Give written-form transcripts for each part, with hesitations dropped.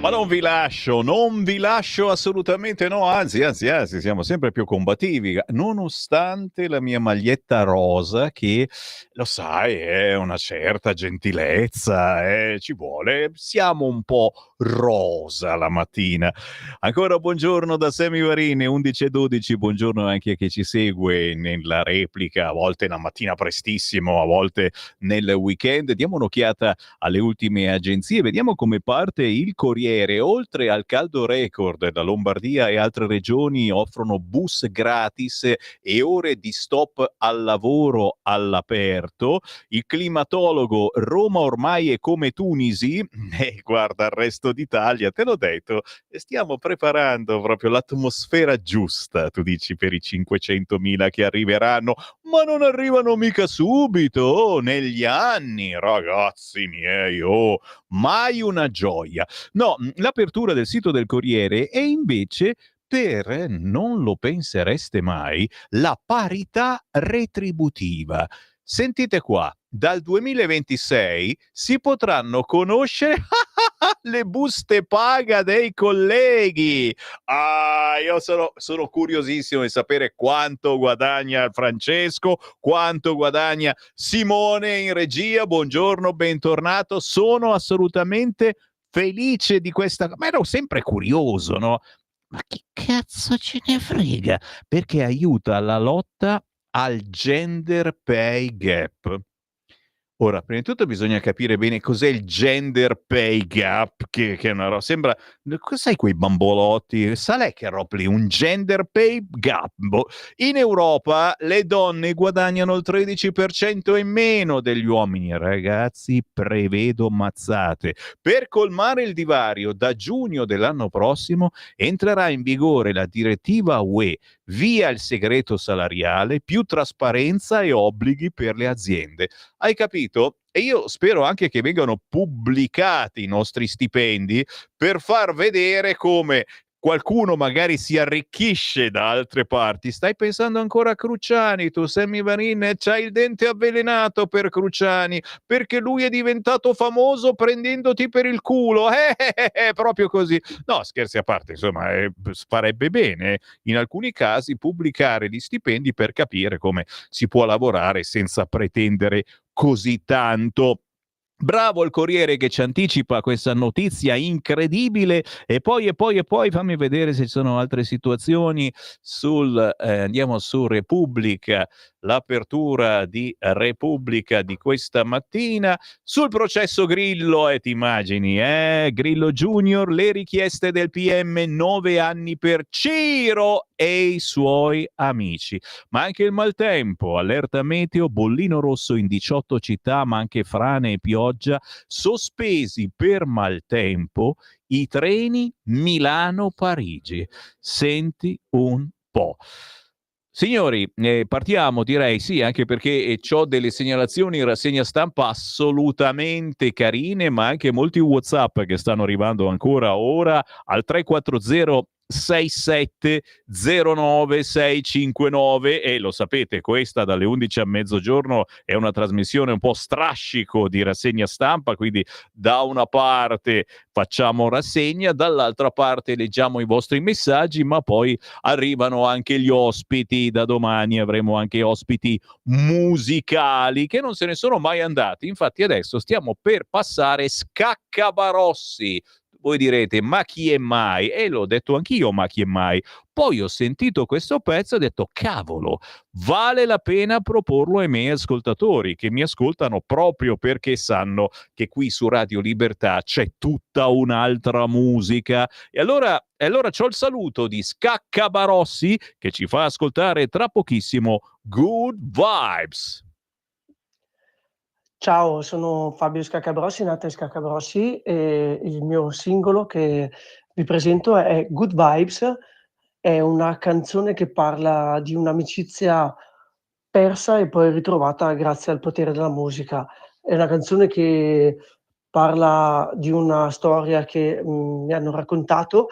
Ma non vi lascio assolutamente no, anzi, siamo sempre più combattivi, nonostante la mia maglietta rosa che, lo sai, è una certa gentilezza, ci vuole, siamo un po' rosa la mattina. Ancora buongiorno da Semi Varini, 11:12, buongiorno anche a chi ci segue nella replica, a volte la mattina prestissimo, a volte nel weekend. Diamo un'occhiata alle ultime agenzie, vediamo come parte il Corriere. Oltre al caldo record, da Lombardia e altre regioni offrono bus gratis e ore di stop al lavoro all'aperto. Il climatologo: Roma ormai è come Tunisi. E guarda il resto d'Italia, te l'ho detto, stiamo preparando proprio l'atmosfera giusta, tu dici, per i 500.000 che arriveranno, ma non arrivano mica subito, negli anni, ragazzi miei, mai una gioia. No, l'apertura del sito del Corriere è invece per, non lo pensereste mai, la parità retributiva. Sentite qua, dal 2026 si potranno conoscere le buste paga dei colleghi. Ah, io sono curiosissimo di sapere quanto guadagna Francesco, quanto guadagna Simone in regia. Buongiorno, bentornato. Sono assolutamente felice di questa, ma ero sempre curioso, no? Ma che cazzo ce ne frega? Perché aiuta la lotta al gender pay gap. Ora, prima di tutto bisogna capire bene cos'è il gender pay gap, che è una roba, sembra, cos'hai quei bambolotti? Salè che roba lì, un gender pay gap. Boh. In Europa le donne guadagnano il 13% in meno degli uomini. Ragazzi, prevedo mazzate. Per colmare il divario, da giugno dell'anno prossimo entrerà in vigore la direttiva UE, via il segreto salariale, più trasparenza e obblighi per le aziende. Hai capito? E io spero anche che vengano pubblicati i nostri stipendi per far vedere come qualcuno magari si arricchisce da altre parti. Stai pensando ancora a Cruciani, tu Sammy Varin, c'hai il dente avvelenato per Cruciani, perché lui è diventato famoso prendendoti per il culo. Proprio così. No, scherzi a parte, insomma, farebbe bene in alcuni casi pubblicare gli stipendi per capire come si può lavorare senza pretendere così tanto. Bravo il Corriere che ci anticipa questa notizia incredibile. E poi fammi vedere se ci sono altre situazioni andiamo su Repubblica, l'apertura di Repubblica di questa mattina sul processo Grillo, ti immagini, Grillo Junior, le richieste del PM, 9 anni per Ciro e i suoi amici. Ma anche il maltempo, allerta meteo, bollino rosso in 18 città, ma anche frane e pioggia, sospesi per maltempo i treni Milano-Parigi. Senti un po'. Signori, partiamo, direi sì, anche perché ho delle segnalazioni in rassegna stampa assolutamente carine, ma anche molti WhatsApp che stanno arrivando ancora ora al 340 6709 659. E lo sapete, questa dalle 11 a mezzogiorno è una trasmissione un po' strascico di rassegna stampa, quindi da una parte facciamo rassegna, dall'altra parte leggiamo i vostri messaggi, ma poi arrivano anche gli ospiti. Da domani avremo anche ospiti musicali che non se ne sono mai andati. Infatti adesso stiamo per passare Scaccabarossi. Voi direte, ma chi è mai? E l'ho detto anch'io, ma chi è mai? Poi ho sentito questo pezzo e ho detto, cavolo, vale la pena proporlo ai miei ascoltatori, che mi ascoltano proprio perché sanno che qui su Radio Libertà c'è tutta un'altra musica. E allora c'ho il saluto di Scaccabarossi che ci fa ascoltare tra pochissimo Good Vibes. Ciao, sono Fabio Scaccabrossi, nato in Scaccabrossi, e il mio singolo che vi presento è Good Vibes. È una canzone che parla di un'amicizia persa e poi ritrovata grazie al potere della musica. È una canzone che parla di una storia che mi hanno raccontato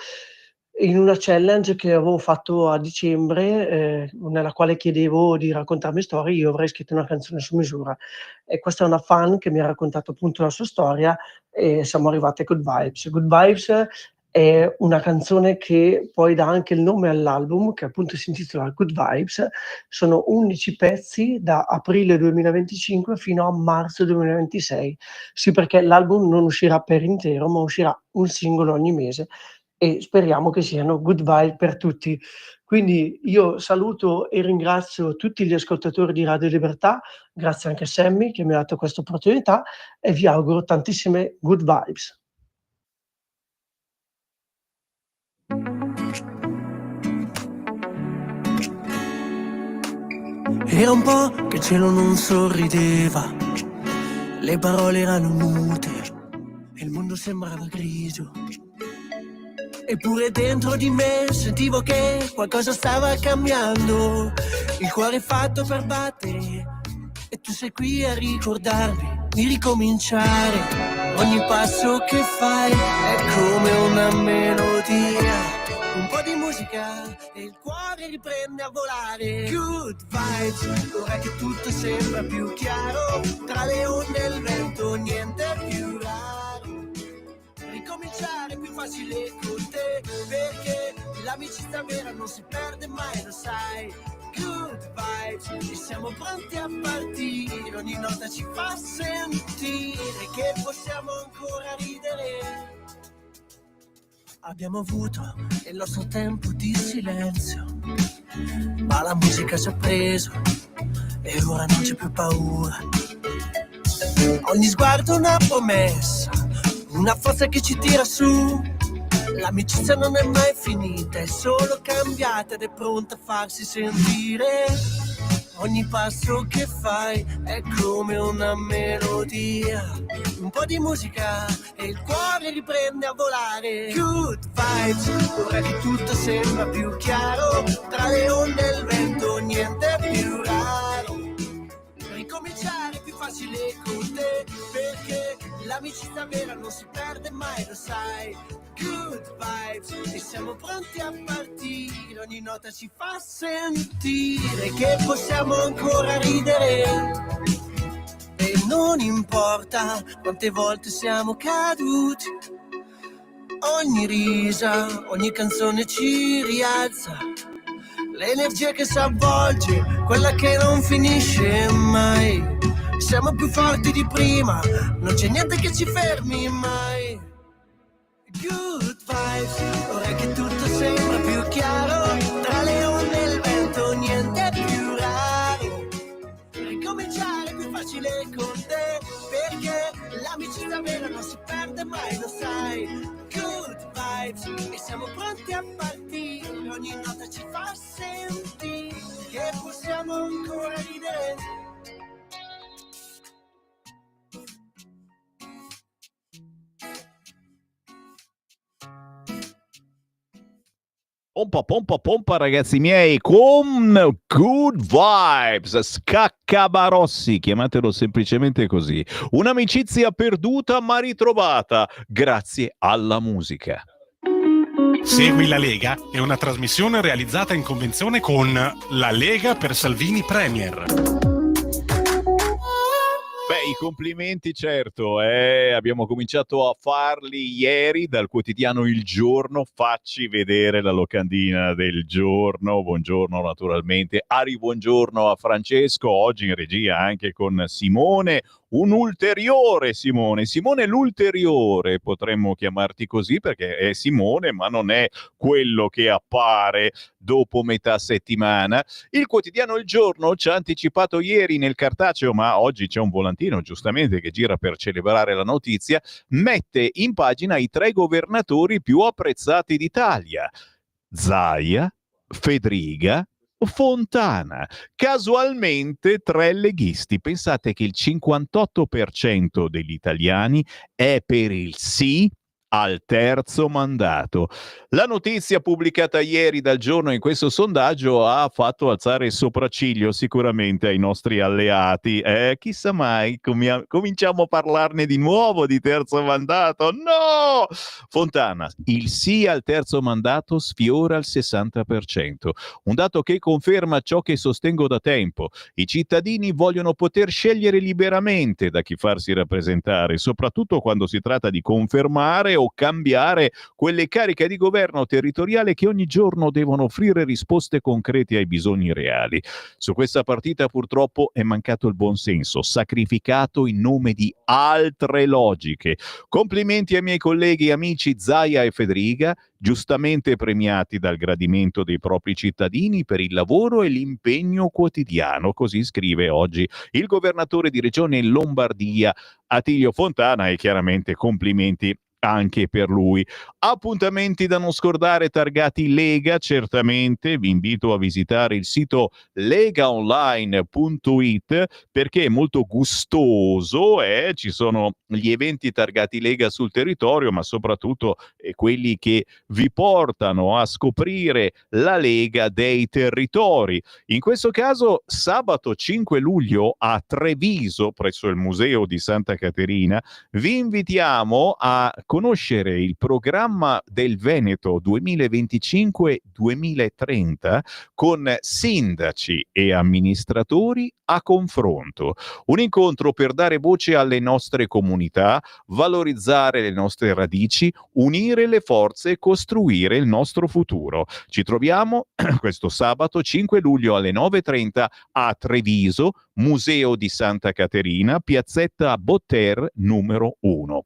in una challenge che avevo fatto a dicembre, nella quale chiedevo di raccontarmi storie, io avrei scritto una canzone su misura. E questa è una fan che mi ha raccontato appunto la sua storia e siamo arrivati a Good Vibes. Good Vibes è una canzone che poi dà anche il nome all'album, che appunto si intitola Good Vibes. Sono 11 pezzi da aprile 2025 fino a marzo 2026. Sì, perché l'album non uscirà per intero, ma uscirà un singolo ogni mese e speriamo che siano good vibe per tutti. Quindi io saluto e ringrazio tutti gli ascoltatori di Radio Libertà, grazie anche a Sammy che mi ha dato questa opportunità e vi auguro tantissime good vibes. Era un po' che il cielo non sorrideva, le parole erano mute e il mondo sembrava grigio. Eppure dentro di me sentivo che qualcosa stava cambiando. Il cuore è fatto per battere e tu sei qui a ricordarmi di ricominciare. Ogni passo che fai è come una melodia. Un po' di musica e il cuore riprende a volare. Good vibes, ora che tutto sembra più chiaro. Tra le onde e il vento niente è più raro. Ricominciare è più facile con te, perché l'amicizia vera non si perde mai, lo sai. Good vibes, e siamo pronti a partire. Ogni nota ci fa sentire che possiamo ancora ridere. Abbiamo avuto il nostro tempo di silenzio, ma la musica ci ha preso e ora non c'è più paura. Ogni sguardo è una promessa, una forza che ci tira su. L'amicizia non è mai finita, è solo cambiata ed è pronta a farsi sentire. Ogni passo che fai è come una melodia. Un po' di musica e il cuore riprende a volare. Good vibes, ora che tutto sembra più chiaro. Tra le onde e il vento niente è più raro. Ricominciare è più facile con te, perché l'amicizia vera non si perde mai, lo sai. Good vibes, e siamo pronti a partire. Ogni nota ci fa sentire che possiamo ancora ridere. E non importa quante volte siamo caduti, ogni risa, ogni canzone ci rialza. L'energia che si avvolge, quella che non finisce mai. Siamo più forti di prima, non c'è niente che ci fermi mai. Good vibes, ora che tutto sembra più chiaro. Tra le onde e il vento niente è più raro. Ricominciare è più facile con te, perché l'amicizia vera non si perde mai, lo sai. Good vibes, e siamo pronti a partire. Ogni nota ci fa sentire che possiamo ancora ridere. Pompa, pompa, pompa, ragazzi miei, con Good Vibes, Scaccabarossi, chiamatelo semplicemente così. Un'amicizia perduta ma ritrovata grazie alla musica. Segui la Lega è una trasmissione realizzata in convenzione con la Lega per Salvini Premier. Beh, i complimenti certo, abbiamo cominciato a farli ieri dal quotidiano Il Giorno. Facci vedere la locandina del giorno. Buongiorno naturalmente, buongiorno a Francesco, oggi in regia anche con Simone, un ulteriore Simone l'ulteriore, potremmo chiamarti così perché è Simone ma non è quello che appare dopo metà settimana. Il quotidiano Il Giorno ci ha anticipato ieri nel cartaceo, ma oggi c'è un volantino giustamente che gira per celebrare la notizia, mette in pagina i 3 governatori più apprezzati d'Italia: Zaia, Fedriga, Fontana. Casualmente 3 leghisti. Pensate che il 58% degli italiani è per il sì al terzo mandato. La notizia pubblicata ieri dal Giorno in questo sondaggio ha fatto alzare il sopracciglio sicuramente ai nostri alleati. Chissà mai, cominciamo a parlarne di nuovo di terzo mandato. No! Fontana, il sì al terzo mandato sfiora il 60%, un dato che conferma ciò che sostengo da tempo. I cittadini vogliono poter scegliere liberamente da chi farsi rappresentare, soprattutto quando si tratta di confermare o cambiare quelle cariche di governo territoriale che ogni giorno devono offrire risposte concrete ai bisogni reali. Su questa partita purtroppo è mancato il buonsenso, sacrificato in nome di altre logiche. Complimenti ai miei colleghi e amici Zaia e Federica, giustamente premiati dal gradimento dei propri cittadini per il lavoro e l'impegno quotidiano, così scrive oggi il governatore di regione Lombardia, Attilio Fontana, e chiaramente complimenti anche per lui. Appuntamenti da non scordare targati Lega, certamente vi invito a visitare il sito legaonline.it perché è molto gustoso, ci sono gli eventi targati Lega sul territorio, ma soprattutto quelli che vi portano a scoprire la Lega dei territori. In questo caso sabato 5 luglio a Treviso, presso il Museo di Santa Caterina, vi invitiamo a conoscere il programma del Veneto 2025-2030 con sindaci e amministratori a confronto. Un incontro per dare voce alle nostre comunità, valorizzare le nostre radici, unire le forze e costruire il nostro futuro. Ci troviamo questo sabato 5 luglio alle 9:30 a Treviso, Museo di Santa Caterina, piazzetta Botter numero 1.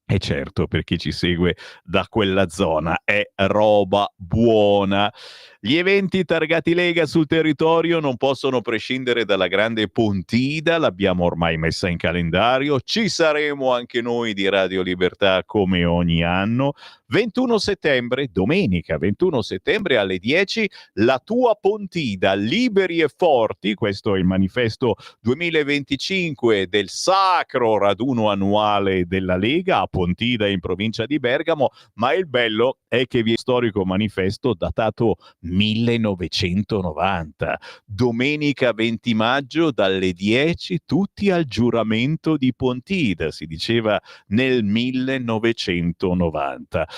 E certo, per chi ci segue da quella zona è roba buona. Gli eventi targati Lega sul territorio non possono prescindere dalla grande Pontida, l'abbiamo ormai messa in calendario, ci saremo anche noi di Radio Libertà come ogni anno. 21 settembre, domenica 21 settembre alle 10, la tua Pontida, liberi e forti, questo è il manifesto 2025 del sacro raduno annuale della Lega a Pontida in provincia di Bergamo, ma il bello è che vi è storico manifesto datato 1990. Domenica 20 maggio dalle 10 tutti al giuramento di Pontida, si diceva nel 1990.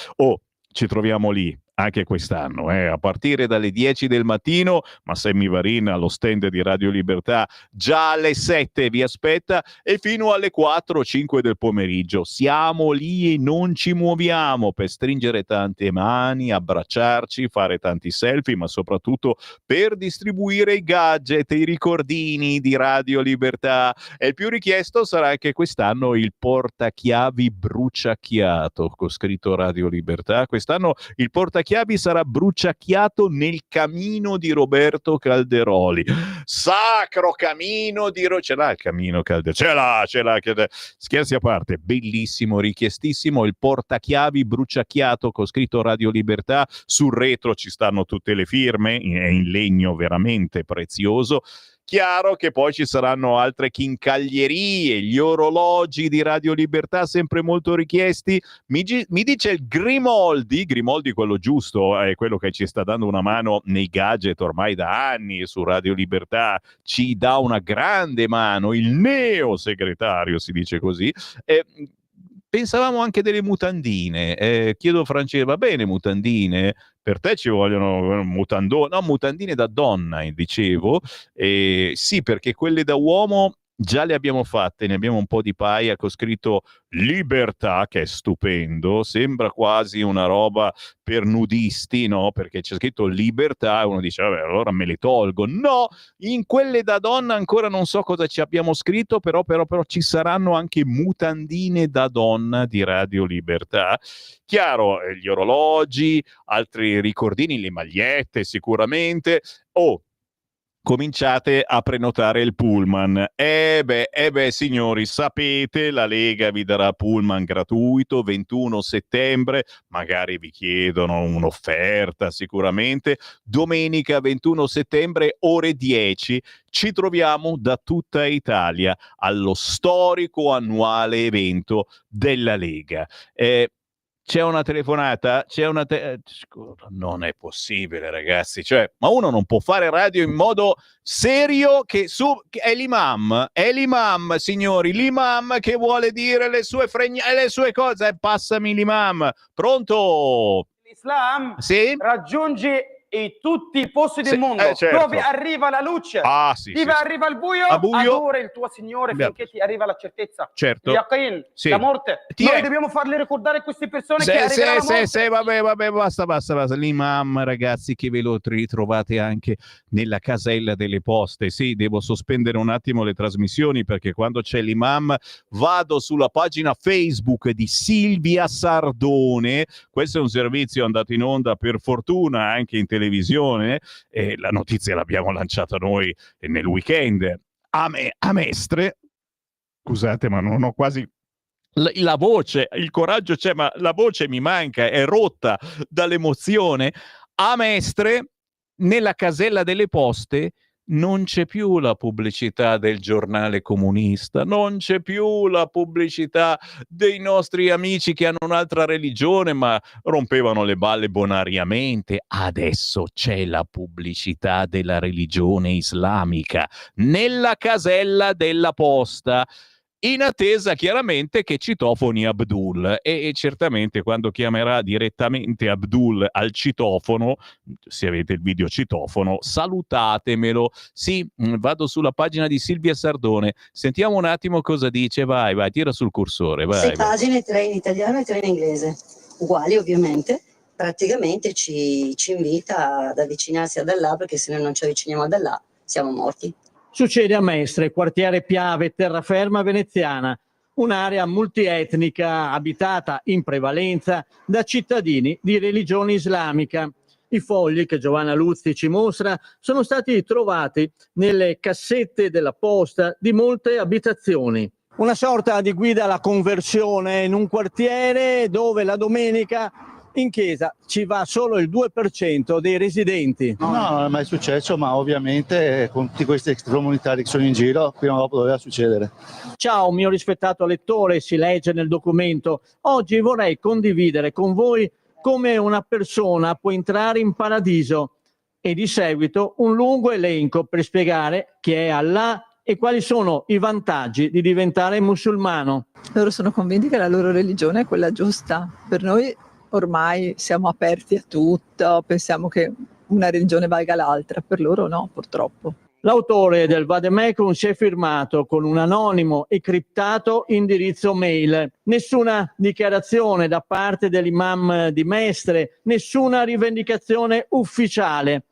Ci troviamo lì anche quest'anno, a partire dalle 10 del mattino, ma Sammy Varin allo stand di Radio Libertà già alle 7 vi aspetta e fino alle 4-5 del pomeriggio. Siamo lì e non ci muoviamo per stringere tante mani, abbracciarci, fare tanti selfie, ma soprattutto per distribuire i gadget, i ricordini di Radio Libertà. E il più richiesto sarà anche quest'anno il portachiavi bruciacchiato, con scritto Radio Libertà. Quest'anno il portachiavi sarà bruciacchiato nel camino di Roberto Calderoli. Sacro camino di ce l'ha il camino Calderoli? Ce l'ha. Scherzi a parte, bellissimo, richiestissimo il portachiavi bruciacchiato con scritto Radio Libertà. Sul retro ci stanno tutte le firme, è in legno veramente prezioso. Chiaro che poi ci saranno altre chincaglierie, gli orologi di Radio Libertà sempre molto richiesti. Mi dice il Grimoldi quello giusto, è quello che ci sta dando una mano nei gadget ormai da anni su Radio Libertà, ci dà una grande mano, il neo segretario si dice così. Pensavamo anche delle mutandine, chiedo a Francesco, va bene mutandine? Per te ci vogliono mutandine da donna, dicevo. Sì, perché quelle da uomo già le abbiamo fatte, ne abbiamo un po' di paia con scritto Libertà, che è stupendo, sembra quasi una roba per nudisti, no? Perché c'è scritto Libertà e uno dice, vabbè, allora me le tolgo. No, in quelle da donna ancora non so cosa ci abbiamo scritto, però ci saranno anche mutandine da donna di Radio Libertà. Chiaro, gli orologi, altri ricordini, le magliette sicuramente. Cominciate a prenotare il pullman. Signori, sapete, la Lega vi darà pullman gratuito 21 settembre, magari vi chiedono un'offerta sicuramente. Domenica 21 settembre, ore 10, ci troviamo da tutta Italia allo storico annuale evento della Lega. C'è una telefonata? Non è possibile, ragazzi. Cioè, ma uno non può fare radio in modo serio che è l'imam, signori, l'imam che vuole dire le sue cose. Passami l'imam. Pronto? L'Islam Sì? raggiunge tutti i posti del mondo, certo. dove arriva la luce, dove arriva il buio, adora il tuo Signore finché ti arriva la certezza, certo. Yaqin, la morte. Noi dobbiamo farle ricordare queste persone che arriveranno la morte. Vabbè, basta. L'imam, ragazzi, che ve lo ritrovate anche nella casella delle poste. Sì, devo sospendere un attimo le trasmissioni perché quando c'è l'imam vado sulla pagina Facebook di Silvia Sardone. Questo è un servizio andato in onda per fortuna anche in televisione, e la notizia l'abbiamo lanciata noi nel weekend a Mestre. Scusate, ma non ho quasi la voce, il coraggio c'è, ma la voce mi manca, è rotta dall'emozione. A Mestre, nella casella delle poste, non c'è più la pubblicità del giornale comunista, non c'è più la pubblicità dei nostri amici che hanno un'altra religione ma rompevano le balle bonariamente. Adesso c'è la pubblicità della religione islamica nella casella della posta, in attesa chiaramente che citofoni Abdul, e certamente quando chiamerà direttamente Abdul al citofono, se avete il video citofono, salutatemelo. Sì, vado sulla pagina di Silvia Sardone, sentiamo un attimo cosa dice. Vai, tira sul cursore, vai. 6 pagine, 3 in italiano e 3 in inglese, uguali ovviamente. Praticamente ci invita ad avvicinarsi ad Allah, perché se noi non ci avviciniamo ad Allah siamo morti. Succede a Mestre, quartiere Piave, terraferma veneziana, un'area multietnica abitata in prevalenza da cittadini di religione islamica. I fogli che Giovanna Luzzi ci mostra sono stati trovati nelle cassette della posta di molte abitazioni. Una sorta di guida alla conversione in un quartiere dove la domenica in chiesa ci va solo il 2% dei residenti. No, non è mai successo, ma ovviamente con tutti questi extracomunitari che sono in giro, prima o dopo doveva succedere. Ciao mio rispettato lettore, si legge nel documento. Oggi vorrei condividere con voi come una persona può entrare in paradiso e di seguito un lungo elenco per spiegare chi è Allah e quali sono i vantaggi di diventare musulmano. Loro sono convinti che la loro religione è quella giusta. Per noi ormai siamo aperti a tutto, pensiamo che una religione valga l'altra, per loro no, purtroppo. L'autore del Vademecum si è firmato con un anonimo e criptato indirizzo mail. Nessuna dichiarazione da parte dell'imam di Mestre, nessuna rivendicazione ufficiale.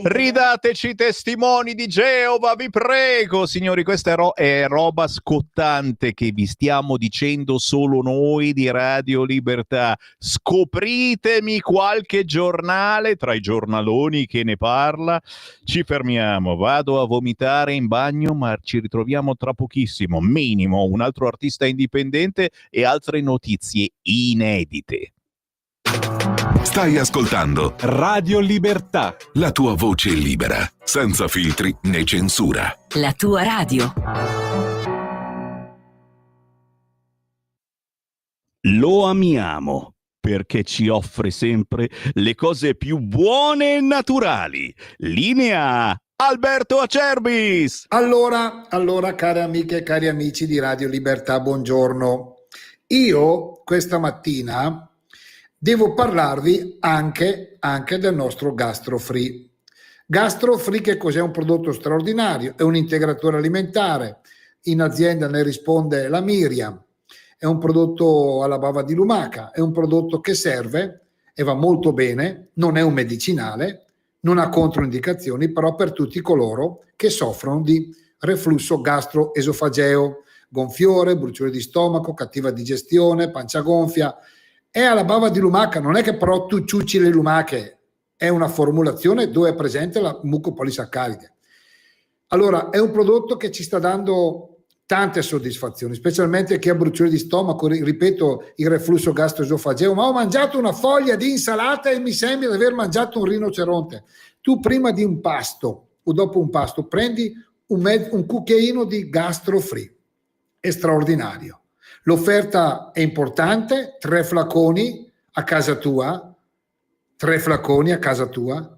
Ridateci testimoni di Geova, vi prego, signori. Questa è roba scottante che vi stiamo dicendo solo noi di Radio Libertà. Scopritemi qualche giornale tra i giornaloni che ne parla. Ci fermiamo, vado a vomitare in bagno, ma ci ritroviamo tra pochissimo, minimo un altro artista indipendente e altre notizie inedite. Stai ascoltando Radio Libertà, la tua voce libera, senza filtri né censura. La tua radio. Lo amiamo perché ci offre sempre le cose più buone e naturali. Linea Alberto Acerbis. Allora, care amiche e cari amici di Radio Libertà, buongiorno. Io questa mattina devo parlarvi anche del nostro GastroFree. GastroFree che cos'è? Un prodotto straordinario, è un integratore alimentare, in azienda ne risponde la Miriam, è un prodotto alla bava di lumaca, è un prodotto che serve e va molto bene, non è un medicinale, non ha controindicazioni, però per tutti coloro che soffrono di reflusso gastroesofageo, gonfiore, bruciore di stomaco, cattiva digestione, pancia gonfia. È alla bava di lumaca, non è che però tu ciucci le lumache, è una formulazione dove è presente la mucopolisaccaride. Allora, è un prodotto che ci sta dando tante soddisfazioni, specialmente chi ha bruciore di stomaco, ripeto, il reflusso gastroesofageo, ma ho mangiato una foglia di insalata e mi sembra di aver mangiato un rinoceronte. Tu prima di un pasto o dopo un pasto prendi un cucchiaino di GastroFree, è straordinario. L'offerta è importante, 3 flaconi a casa tua,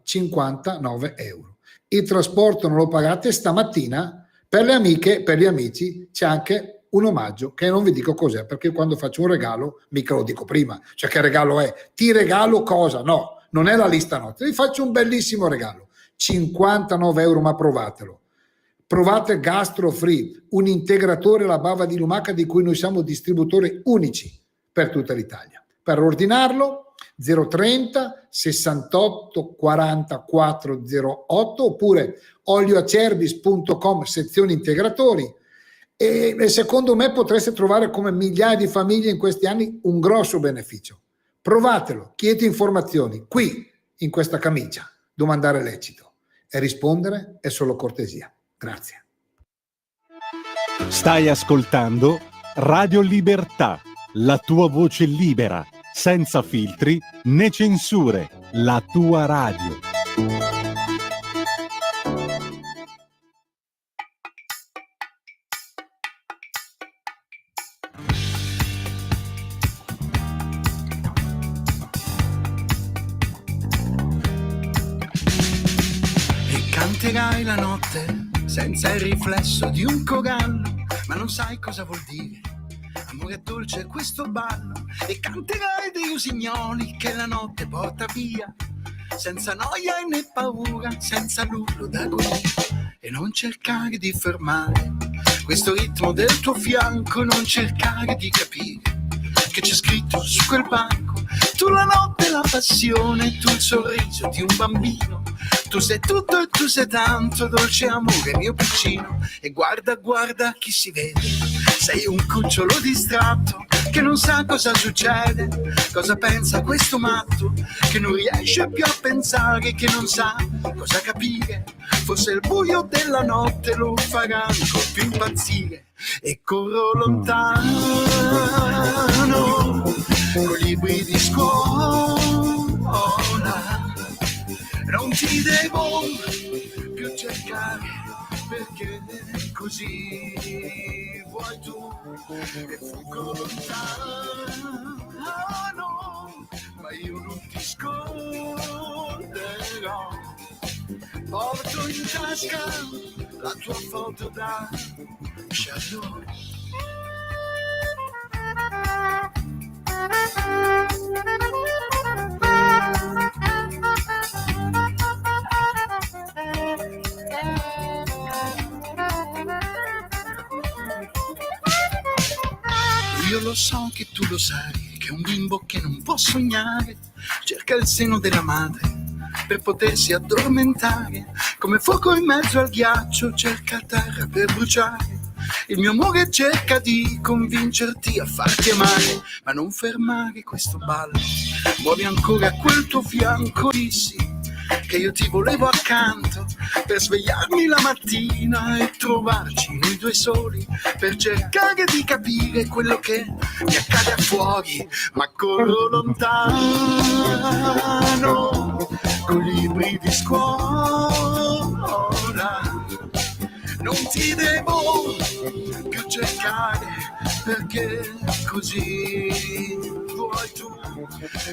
59 euro. Il trasporto non lo pagate. Stamattina per le amiche, per gli amici c'è anche un omaggio che non vi dico cos'è, perché quando faccio un regalo mica lo dico prima, cioè che regalo è? Ti regalo cosa? No, non è la lista notte, vi faccio un bellissimo regalo, 59 euro, ma provatelo. Provate Gastro Free, un integratore alla bava di lumaca di cui noi siamo distributori unici per tutta l'Italia. Per ordinarlo 030 68 44 08 oppure olioacerbis.com sezione integratori, e secondo me potreste trovare, come migliaia di famiglie in questi anni, un grosso beneficio. Provatelo, chiedete informazioni qui in questa camicia, domandare lecito, e rispondere è solo cortesia. Grazie. Stai ascoltando Radio Libertà, la tua voce libera, senza filtri né censure, la tua radio. E canterai la notte senza il riflesso di un corallo, ma non sai cosa vuol dire. Amore dolce questo ballo, e canterai dei usignoli che la notte porta via, senza noia e né paura, senza l'urlo d'agonia. E non cercare di fermare questo ritmo del tuo fianco, non cercare di capire che c'è scritto su quel banco. Tu la notte, la passione, tu il sorriso di un bambino. Tu sei tutto e tu sei tanto, dolce amore mio piccino. E guarda, guarda chi si vede, sei un cucciolo distratto che non sa cosa succede, cosa pensa questo matto, che non riesce più a pensare, che non sa cosa capire. Forse il buio della notte lo farà ancora più impazzire. E corro lontano con i brividi scuola, non ti devo più cercare, perché così vuoi tu. E fuggo lontano, ma io non ti scorderò. Porto in tasca la tua foto da Charlotte. Io lo so che tu lo sai, che un bimbo che non può sognare cerca il seno della madre per potersi addormentare, come fuoco in mezzo al ghiaccio cerca terra per bruciare. Il mio amore cerca di convincerti a farti amare, ma non fermare questo ballo. Muovi ancora quel tuo fianco, dissi che io ti volevo accanto per svegliarmi la mattina e trovarci noi due soli, per cercare di capire quello che mi accade a fuori. Ma corro lontano con i brividi scuola, non ti devo più cercare, perché così vuoi tu.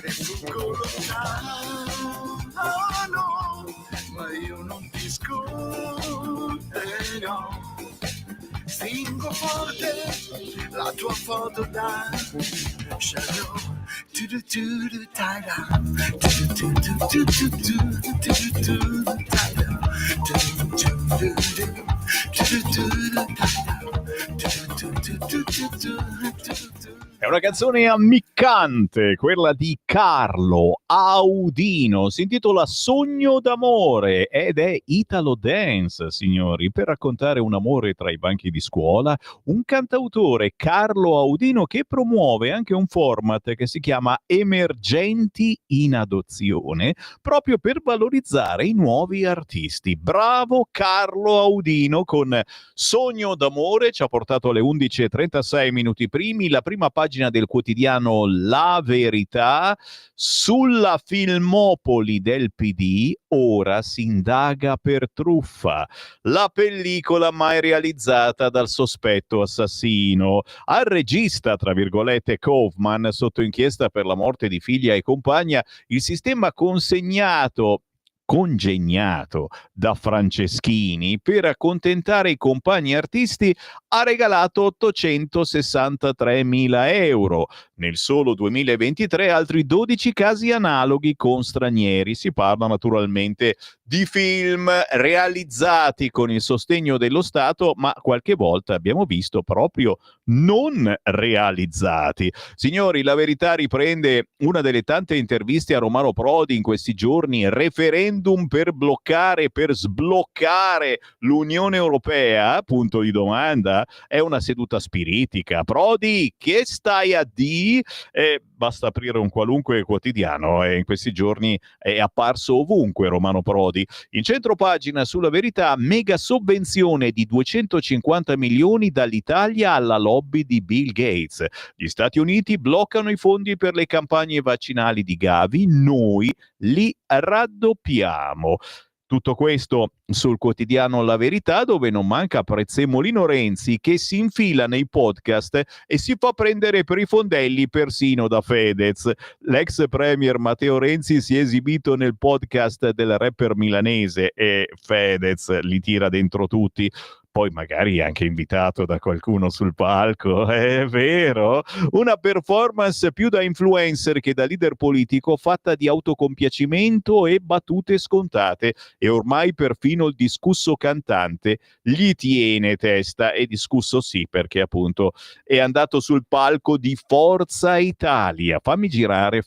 E fuggo lontano, ma io non ti scorderò. Stringo forte la tua foto da Charlotte. È una canzone ammiccante, quella di Carlo Audino, si intitola Sogno d'amore ed è Italo Dance, signori, per raccontare un amore tra i banchi di scuola, un cantautore, Carlo Audino, che promuove anche un format che si chiama Emergenti in adozione, proprio per valorizzare i nuovi artisti. Bravo Carlo Audino con Sogno d'amore, ci ha portato alle 11:36 minuti primi, la prima pagina pagina del quotidiano La Verità, sulla Filmopoli del PD ora si indaga per truffa. La pellicola mai realizzata dal sospetto assassino. Al regista, tra virgolette, Kaufman, sotto inchiesta per la morte di figlia e compagna, il sistema congegnato da Franceschini per accontentare i compagni artisti ha regalato 863.000 euro. Nel solo 2023 altri 12 casi analoghi con stranieri. Si parla naturalmente di film realizzati con il sostegno dello Stato, ma qualche volta abbiamo visto proprio non realizzati. Signori, La Verità riprende una delle tante interviste a Romano Prodi in questi giorni. Referendum per bloccare, per sbloccare l'Unione Europea? Punto di domanda. È una seduta spiritica. Prodi, che stai a di? Basta aprire un qualunque quotidiano e in questi giorni è apparso ovunque Romano Prodi. In centro pagina sulla Verità, mega sovvenzione di 250 milioni dall'Italia alla lobby di Bill Gates. Gli Stati Uniti bloccano i fondi per le campagne vaccinali di Gavi, noi li raddoppiamo. Tutto questo sul quotidiano La Verità, dove non manca Prezzemolino Renzi che si infila nei podcast e si fa prendere per i fondelli persino da Fedez. L'ex premier Matteo Renzi si è esibito nel podcast del rapper milanese e Fedez li tira dentro tutti. Poi magari anche invitato da qualcuno sul palco, è vero? Una performance più da influencer che da leader politico, fatta di autocompiacimento e battute scontate, e ormai perfino il discusso cantante gli tiene testa, e discusso sì, perché appunto è andato sul palco di Forza Italia. Fammi girare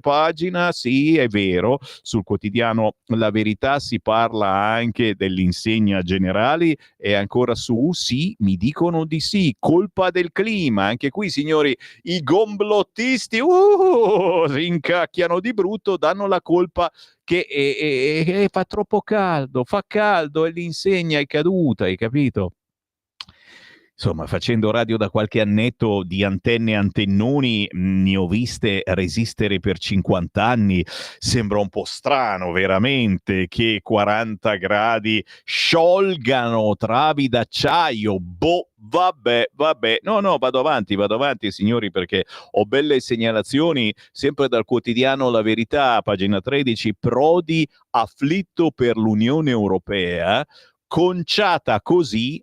pagina, sì, è vero, sul quotidiano La Verità si parla anche dell'insegna generali. E ancora su, sì, mi dicono di sì, colpa del clima. Anche qui, signori, i gomblottisti si incacchiano di brutto, danno la colpa che fa troppo caldo, fa caldo e l'insegna è caduta, hai capito? Insomma, facendo radio da qualche annetto, di antenne e antennoni ne ho viste resistere per 50 anni. Sembra un po' strano veramente che 40 gradi sciolgano travi d'acciaio. Vabbè. No, vado avanti, signori, perché ho belle segnalazioni sempre dal quotidiano La Verità, pagina 13. Prodi afflitto per l'Unione Europea, conciata così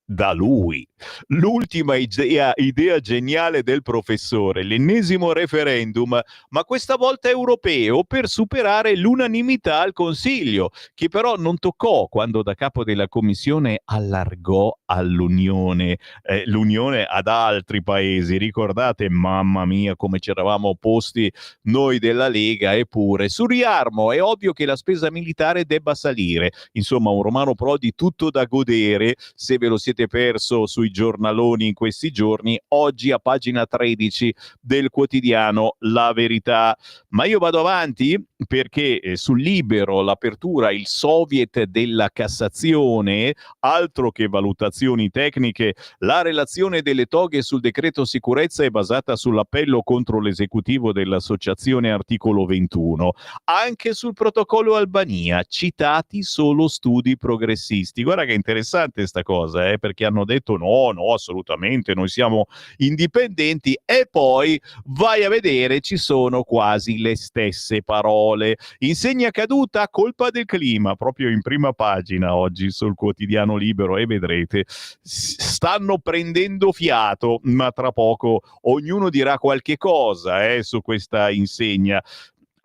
da lui. L'ultima idea geniale del professore, l'ennesimo referendum, ma questa volta europeo, per superare l'unanimità al Consiglio, che però non toccò quando da capo della Commissione allargò all'Unione l'Unione ad altri paesi. Ricordate, mamma mia, come ci eravamo opposti noi della Lega? Eppure sul riarmo è ovvio che la spesa militare debba salire. Insomma, un Romano Prodi tutto da godere. Se ve lo siete perso sui giornaloni in questi giorni, oggi a pagina 13 del quotidiano La Verità. Ma io vado avanti perché sul Libero, l'apertura, il Soviet della Cassazione, altro che valutazioni tecniche, la relazione delle toghe sul decreto sicurezza è basata sull'appello contro l'esecutivo dell'associazione articolo 21, anche sul protocollo Albania, citati solo studi progressisti. Guarda che interessante sta cosa, perché hanno detto no, assolutamente, noi siamo indipendenti, e poi vai a vedere, ci sono quasi le stesse parole. Insegna caduta, colpa del clima, proprio in prima pagina oggi sul quotidiano Libero, e vedrete, stanno prendendo fiato, ma tra poco ognuno dirà qualche cosa su questa insegna.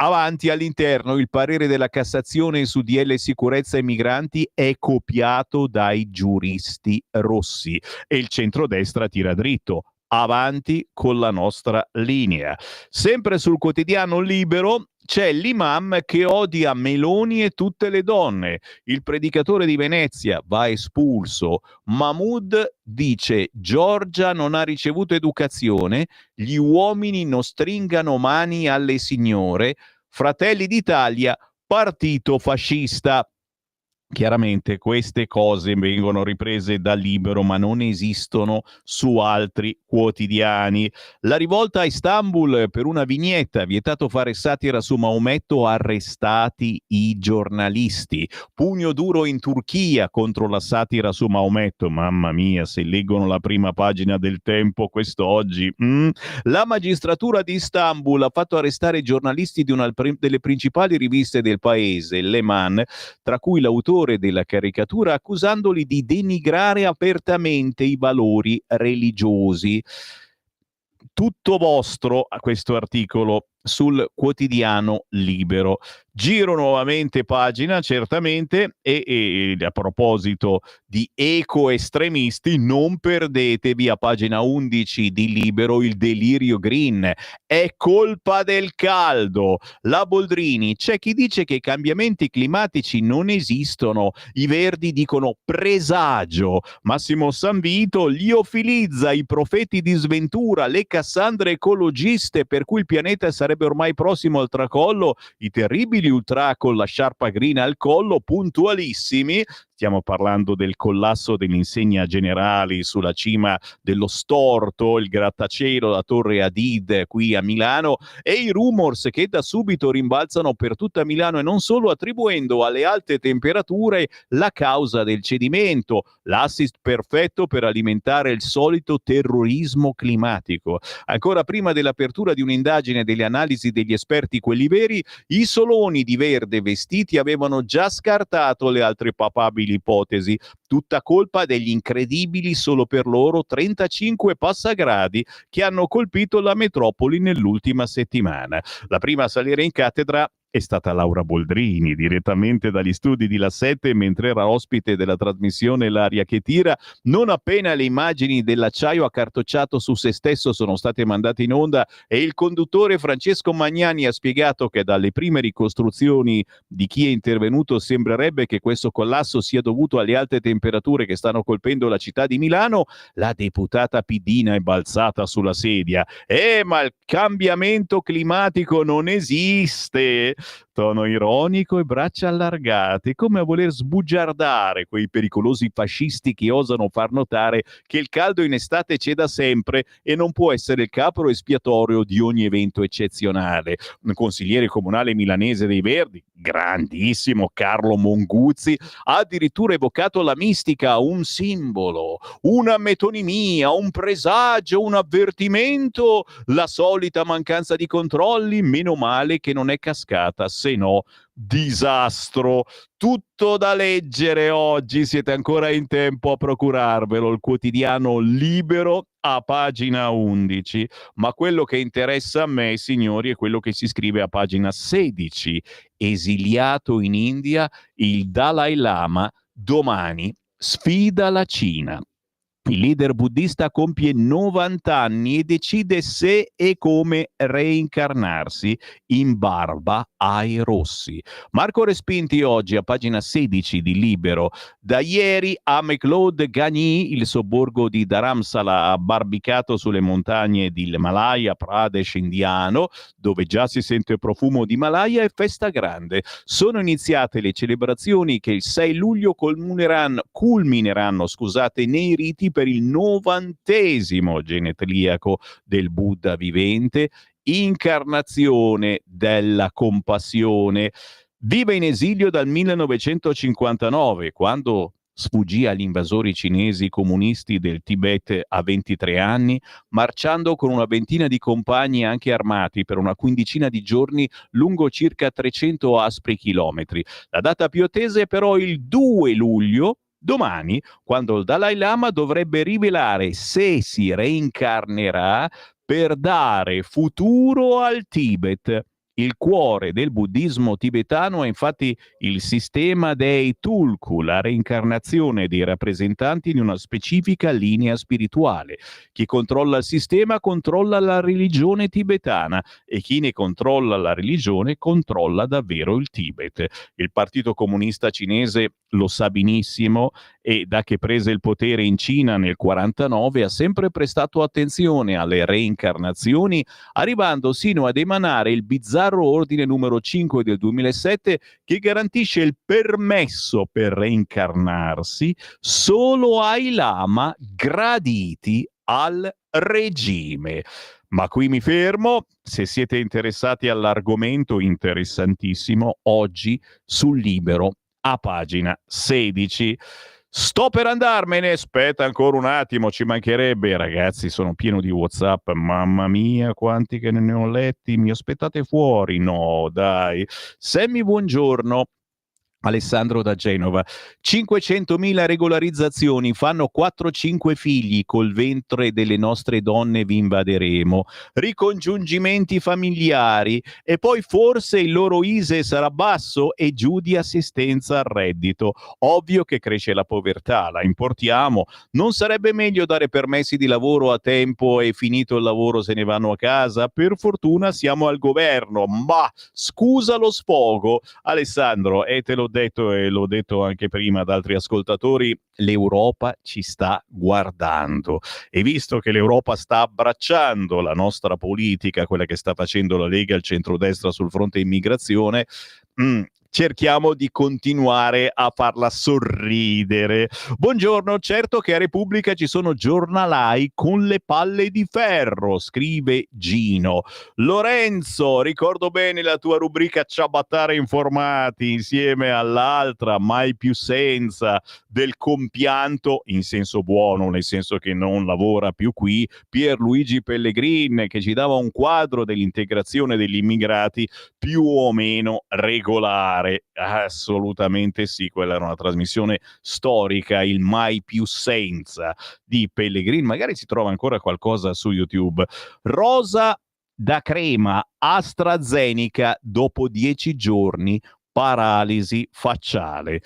Avanti, all'interno, il parere della Cassazione su DL sicurezza e migranti è copiato dai giuristi rossi e il centrodestra tira dritto. Avanti con la nostra linea. Sempre sul quotidiano Libero c'è l'imam che odia Meloni e tutte le donne. Il predicatore di Venezia va espulso. Mahmood dice: Giorgia non ha ricevuto educazione, gli uomini non stringano mani alle signore. Fratelli d'Italia, partito fascista. Chiaramente queste cose vengono riprese da Libero, ma non esistono su altri quotidiani. La rivolta a Istanbul per una vignetta, vietato fare satira su Maometto, arrestati i giornalisti. Pugno duro in Turchia contro la satira su Maometto. Mamma mia, se leggono la prima pagina del Tempo quest'oggi. La magistratura di Istanbul ha fatto arrestare i giornalisti di una delle principali riviste del paese, Leman, tra cui l'autore della caricatura, accusandoli di denigrare apertamente i valori religiosi. Tutto vostro a questo articolo sul quotidiano Libero. Giro nuovamente pagina, certamente, e a proposito di eco-estremisti, non perdetevi a pagina 11 di Libero il delirio green. È colpa del caldo. La Boldrini, c'è chi dice che i cambiamenti climatici non esistono, i verdi dicono presagio. Massimo Sanvito liofilizza i profeti di sventura, le Cassandre ecologiste per cui il pianeta sarebbe ormai prossimo al tracollo, i terribili ultra con la sciarpa green al collo, puntualissimi. Stiamo parlando del collasso dell'insegna Generali sulla cima dello Storto, il grattacielo, la Torre Hadid qui a Milano, e i rumors che da subito rimbalzano per tutta Milano, e non solo, attribuendo alle alte temperature la causa del cedimento, l'assist perfetto per alimentare il solito terrorismo climatico. Ancora prima dell'apertura di un'indagine delle analisi degli esperti, quelli veri, i soloni di verde vestiti avevano già scartato le altre papabili ipotesi, tutta colpa degli incredibili solo per loro 35 passagradi che hanno colpito la metropoli nell'ultima settimana. La prima a salire in cattedra è stata Laura Boldrini, direttamente dagli studi di La 7, mentre era ospite della trasmissione L'aria che tira. Non appena le immagini dell'acciaio accartocciato su se stesso sono state mandate in onda e il conduttore Francesco Magnani ha spiegato che dalle prime ricostruzioni di chi è intervenuto sembrerebbe che questo collasso sia dovuto alle alte temperature che stanno colpendo la città di Milano, la deputata Piddina è balzata sulla sedia. Ma il cambiamento climatico non esiste! Tono ironico e braccia allargate, come a voler sbugiardare quei pericolosi fascisti che osano far notare che il caldo in estate c'è da sempre e non può essere il capro espiatorio di ogni evento eccezionale. Un consigliere comunale milanese dei Verdi, grandissimo Carlo Monguzzi, ha addirittura evocato la mistica, un simbolo, una metonimia, un presagio, un avvertimento, la solita mancanza di controlli, meno male che non è cascata, se no disastro. Tutto da leggere oggi, siete ancora in tempo a procurarvelo, il quotidiano Libero a pagina 11, ma quello che interessa a me, signori, è quello che si scrive a pagina 16. Esiliato in India, il Dalai Lama domani sfida la Cina. Il leader buddista compie 90 anni e decide se e come reincarnarsi in barba ai rossi. Marco Respinti oggi a pagina 16 di Libero. Da ieri a McLeod-Gagny, il sobborgo di Dharamsala, abbarbicato sulle montagne dell'Himalaya Pradesh indiano, dove già si sente il profumo di Himalaya, è festa grande. Sono iniziate le celebrazioni che il 6 luglio culmineranno nei riti per il 90° genetriaco del Buddha vivente, incarnazione della compassione. Vive in esilio dal 1959, quando sfuggì agli invasori cinesi comunisti del Tibet a 23 anni, marciando con una ventina di compagni anche armati per una quindicina di giorni lungo circa 300 aspri chilometri. La data più attesa è però il 2 luglio, domani, quando il Dalai Lama dovrebbe rivelare se si reincarnerà per dare futuro al Tibet. Il cuore del buddismo tibetano è infatti il sistema dei tulku, la reincarnazione dei rappresentanti di una specifica linea spirituale. Chi controlla il sistema controlla la religione tibetana e chi ne controlla la religione controlla davvero il Tibet. Il Partito Comunista Cinese lo sa benissimo e da che prese il potere in Cina nel 1949 ha sempre prestato attenzione alle reincarnazioni, arrivando sino ad emanare il bizzarro bizzarro ordine numero 5 del 2007 che garantisce il permesso per reincarnarsi solo ai lama graditi al regime. Ma qui mi fermo. Se siete interessati all'argomento interessantissimo, oggi sul Libero a pagina 16. Sto per andarmene, aspetta ancora un attimo, ci mancherebbe. Ragazzi, sono pieno di WhatsApp, mamma mia, quanti che ne ho letti. Mi aspettate fuori? No, dai. Sammy, buongiorno. Alessandro da Genova. 500.000 regolarizzazioni, fanno 4-5 figli, col ventre delle nostre donne vi invaderemo, ricongiungimenti familiari e poi forse il loro ISEE sarà basso e giù di assistenza al reddito. Ovvio che cresce la povertà, la importiamo. Non sarebbe meglio dare permessi di lavoro a tempo e finito il lavoro se ne vanno a casa? Per fortuna siamo al governo, ma scusa lo sfogo. Alessandro, e te lo detto e l'ho detto anche prima ad altri ascoltatori, l'Europa ci sta guardando e visto che l'Europa sta abbracciando la nostra politica, quella che sta facendo la Lega e il centrodestra sul fronte immigrazione, cerchiamo di continuare a farla sorridere. Buongiorno, certo che a Repubblica ci sono giornalai con le palle di ferro, scrive Gino. Lorenzo, ricordo bene la tua rubrica Ciabattare informati insieme all'altra, mai più senza, del compianto, in senso buono, nel senso che non lavora più qui, Pierluigi Pellegrin, che ci dava un quadro dell'integrazione degli immigrati più o meno regolare. Assolutamente sì, quella era una trasmissione storica, il mai più senza di Pellegrin. Magari si trova ancora qualcosa su YouTube. Rosa da crema, AstraZeneca dopo 10 giorni, paralisi facciale.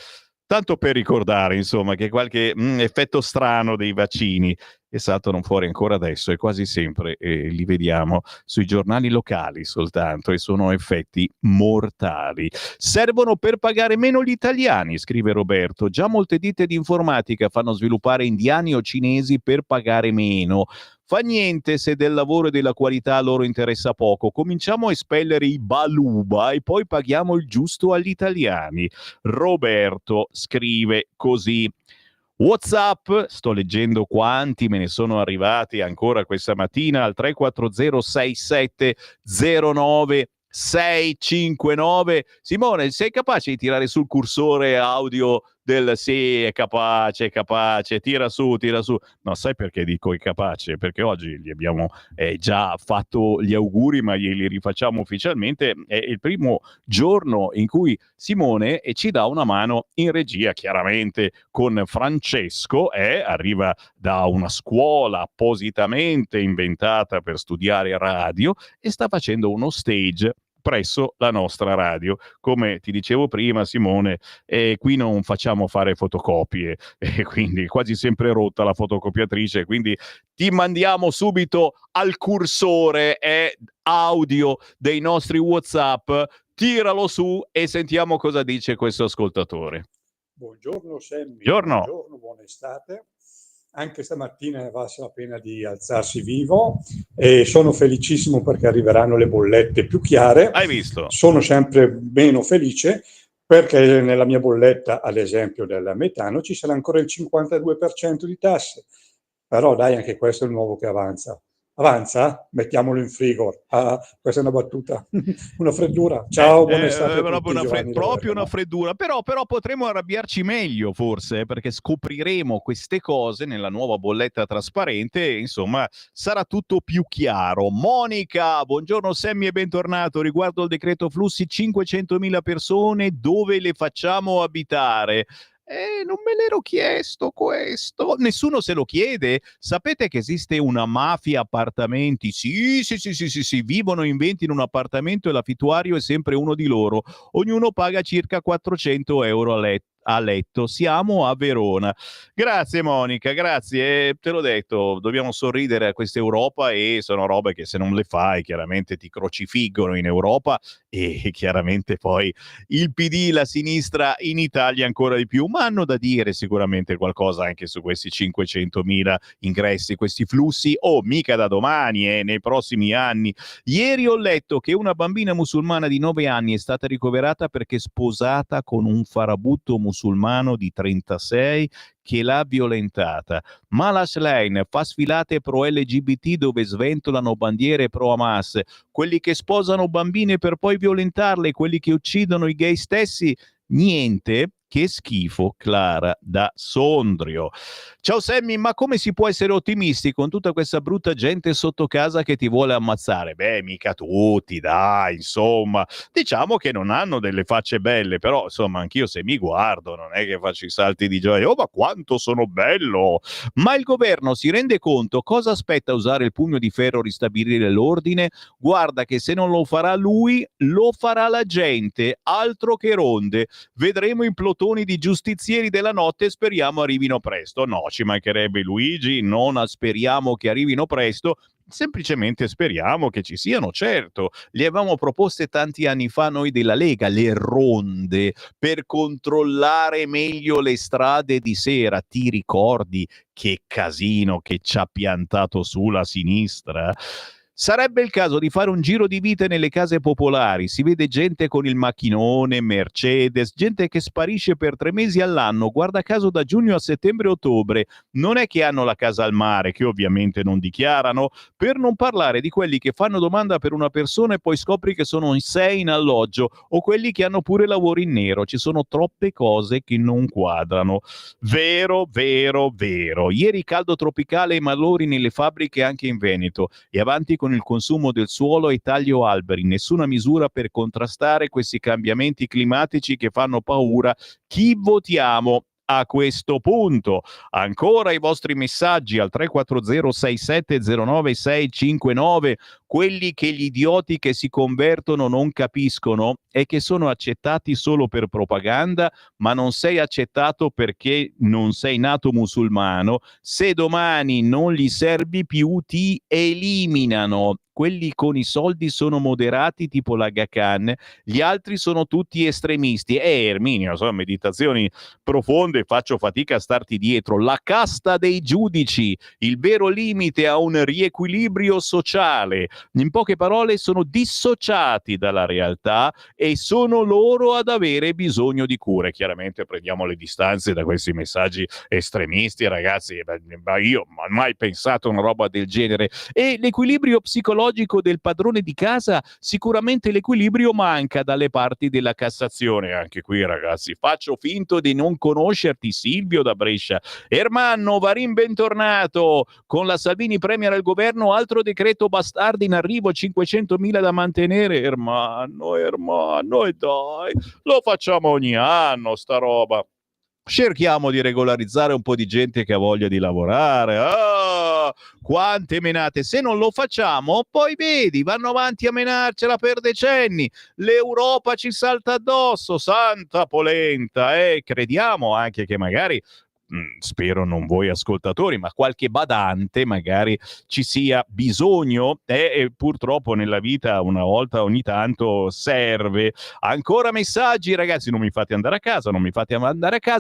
Tanto per ricordare, insomma, che qualche effetto strano dei vaccini saltano fuori ancora adesso e quasi sempre li vediamo sui giornali locali soltanto e sono effetti mortali. Servono per pagare meno gli italiani, scrive Roberto. Già molte ditte di informatica fanno sviluppare indiani o cinesi per pagare meno. Fa niente se del lavoro e della qualità a loro interessa poco. Cominciamo a espellere i baluba e poi paghiamo il giusto agli italiani. Roberto scrive così. WhatsApp, sto leggendo quanti me ne sono arrivati ancora questa mattina al 340 67 09 659. Simone, sei capace di tirare sul cursore audio del sì, è capace, tira su. No, sai perché dico è capace? Perché oggi gli abbiamo già fatto gli auguri, ma glieli rifacciamo ufficialmente. È il primo giorno in cui Simone ci dà una mano in regia, chiaramente con Francesco, arriva da una scuola appositamente inventata per studiare radio e sta facendo uno stage presso la nostra radio. Come ti dicevo prima, Simone, qui non facciamo fare fotocopie, quindi quasi sempre rotta la fotocopiatrice, quindi ti mandiamo subito al cursore audio dei nostri WhatsApp, tiralo su e sentiamo cosa dice questo ascoltatore. Buongiorno Sammy, buongiorno, buona estate. Anche stamattina ne valsa la pena di alzarsi vivo e sono felicissimo perché arriveranno le bollette più chiare. Hai visto? Sono sempre meno felice perché nella mia bolletta, ad esempio del metano, ci sarà ancora il 52% di tasse. Però dai, anche questo è il nuovo che avanza. Avanza? Mettiamolo in frigo. Ah, questa è una battuta. Una freddura. Ciao, buona estate a tutti, proprio una freddura. Però potremo arrabbiarci meglio forse, perché scopriremo queste cose nella nuova bolletta trasparente e insomma sarà tutto più chiaro. Monica, buongiorno Sammy e bentornato. Riguardo il decreto flussi, 500.000 persone, dove le facciamo abitare? Non me l'ero chiesto questo. Nessuno se lo chiede. Sapete che esiste una mafia appartamenti? Sì, vivono in 20 in un appartamento e l'affittuario è sempre uno di loro. Ognuno paga circa 400 euro a letto. Siamo a Verona. Grazie Monica, grazie. Te l'ho detto, dobbiamo sorridere a questa Europa e sono robe che se non le fai chiaramente ti crocifiggono in Europa e chiaramente poi il PD, la sinistra in Italia ancora di più, ma hanno da dire sicuramente qualcosa anche su questi 500.000 ingressi, questi flussi, mica da domani, nei prossimi anni. Ieri ho letto che una bambina musulmana di 9 anni è stata ricoverata perché sposata con un farabutto musulmano di 36 che l'ha violentata. Mala Schlein fa sfilate pro LGBT dove sventolano bandiere pro Hamas, quelli che sposano bambine per poi violentarle, quelli che uccidono i gay stessi, niente. Che schifo, Clara da Sondrio. Ciao Sammy, ma come si può essere ottimisti con tutta questa brutta gente sotto casa che ti vuole ammazzare? Beh, mica tutti, dai, insomma. Diciamo che non hanno delle facce belle, però, insomma, anch'io se mi guardo non è che faccio i salti di gioia. Oh, ma quanto sono bello! Ma il governo si rende conto cosa aspetta a usare il pugno di ferro a ristabilire l'ordine? Guarda che se non lo farà lui, lo farà la gente, altro che ronde. Vedremo in plotoni di giustizieri della notte, speriamo arrivino presto. No, ci mancherebbe, Luigi, non speriamo che arrivino presto, semplicemente speriamo che ci siano. Certo, li avevamo proposte tanti anni fa noi della Lega, le ronde per controllare meglio le strade di sera. Ti ricordi che casino che ci ha piantato su la sinistra? Sarebbe il caso di fare un giro di vite nelle case popolari. Si vede gente con il macchinone, Mercedes, gente che sparisce per 3 mesi all'anno, guarda caso da giugno a settembre-ottobre. Non è che hanno la casa al mare, che ovviamente non dichiarano, per non parlare di quelli che fanno domanda per una persona e poi scopri che sono in 6 in alloggio, o quelli che hanno pure lavori in nero. Ci sono troppe cose che non quadrano. Vero, vero, vero. Ieri caldo tropicale e malori nelle fabbriche anche in Veneto, e avanti con il consumo del suolo e taglio alberi, nessuna misura per contrastare questi cambiamenti climatici che fanno paura. Chi votiamo a questo punto? Ancora i vostri messaggi al 340-6709-659, quelli che gli idioti che si convertono non capiscono è che sono accettati solo per propaganda, ma non sei accettato perché non sei nato musulmano. Se domani non gli servi più, ti eliminano. Quelli con i soldi sono moderati, tipo l'Aga Khan, gli altri sono tutti estremisti. Erminio, sono meditazioni profonde, faccio fatica a starti dietro. La casta dei giudici, il vero limite a un riequilibrio sociale. In poche parole, sono dissociati dalla realtà e sono loro ad avere bisogno di cure. Chiaramente prendiamo le distanze da questi messaggi estremisti, ragazzi. Io non ho mai pensato a una roba del genere. E l'equilibrio psicologico del padrone di casa, sicuramente l'equilibrio manca dalle parti della Cassazione. Anche qui, ragazzi, faccio finto di non conoscerti. Silvio da Brescia. Ermanno Varin, bentornato. Con la Salvini Premier al governo, altro decreto bastardo in arrivo, 500.000 da mantenere. Ermanno, e dai, lo facciamo ogni anno sta roba. Cerchiamo di regolarizzare un po' di gente che ha voglia di lavorare. Quante menate! Se non lo facciamo, poi vedi, vanno avanti a menarcela per decenni. L'Europa ci salta addosso, santa polenta. Crediamo anche che magari, spero non voi ascoltatori, ma qualche badante magari ci sia bisogno, e purtroppo nella vita una volta ogni tanto serve. Ancora messaggi, ragazzi, non mi fate andare a casa.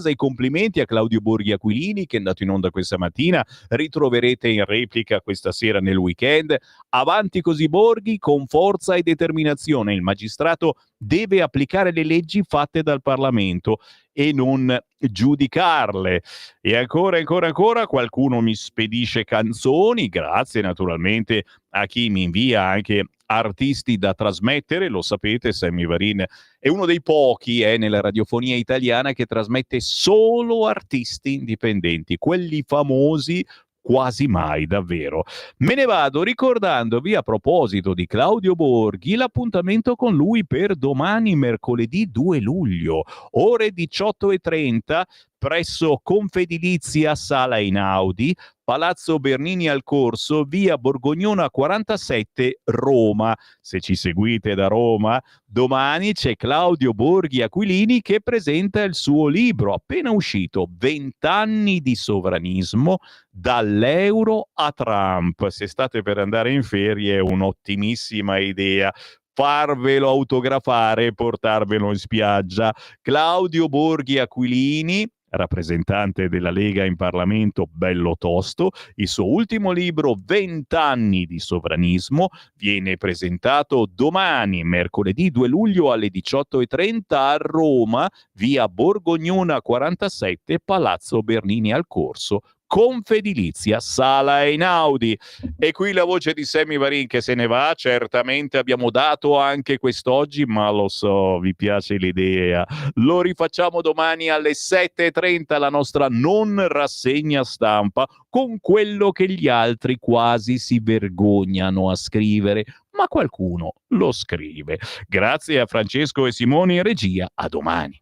I complimenti a Claudio Borghi Aquilini, che è andato in onda questa mattina, ritroverete in replica questa sera nel weekend. Avanti così Borghi, con forza e determinazione. Il magistrato deve applicare le leggi fatte dal Parlamento e non giudicarle. E ancora qualcuno mi spedisce canzoni, grazie naturalmente a chi mi invia anche artisti da trasmettere. Lo sapete, Sammy Varin è uno dei pochi nella radiofonia italiana che trasmette solo artisti indipendenti, quelli famosi quasi mai, davvero. Me ne vado ricordandovi, a proposito di Claudio Borghi, l'appuntamento con lui per domani, mercoledì 2 luglio, ore 18:30, presso Confedilizia Sala Einaudi, Palazzo Bernini al Corso, via Borgognona 47, Roma. Se ci seguite da Roma, domani c'è Claudio Borghi Aquilini che presenta il suo libro appena uscito, 20 anni di sovranismo, dall'euro a Trump. Se state per andare in ferie è un'ottimissima idea. farvelo autografare e portarvelo in spiaggia. Claudio Borghi Aquilini, rappresentante della Lega in Parlamento, bello tosto. Il suo ultimo libro, 20 anni di sovranismo, viene presentato domani, mercoledì 2 luglio alle 18:30 a Roma, via Borgognona 47, Palazzo Bernini al Corso, Confedilizia Sala Einaudi. E qui la voce di Sammy Varin che se ne va. Certamente abbiamo dato anche quest'oggi, ma lo so, vi piace l'idea. Lo rifacciamo domani alle 7:30, la nostra non rassegna stampa, con quello che gli altri quasi si vergognano a scrivere, ma qualcuno lo scrive. Grazie a Francesco e Simone in regia, a domani.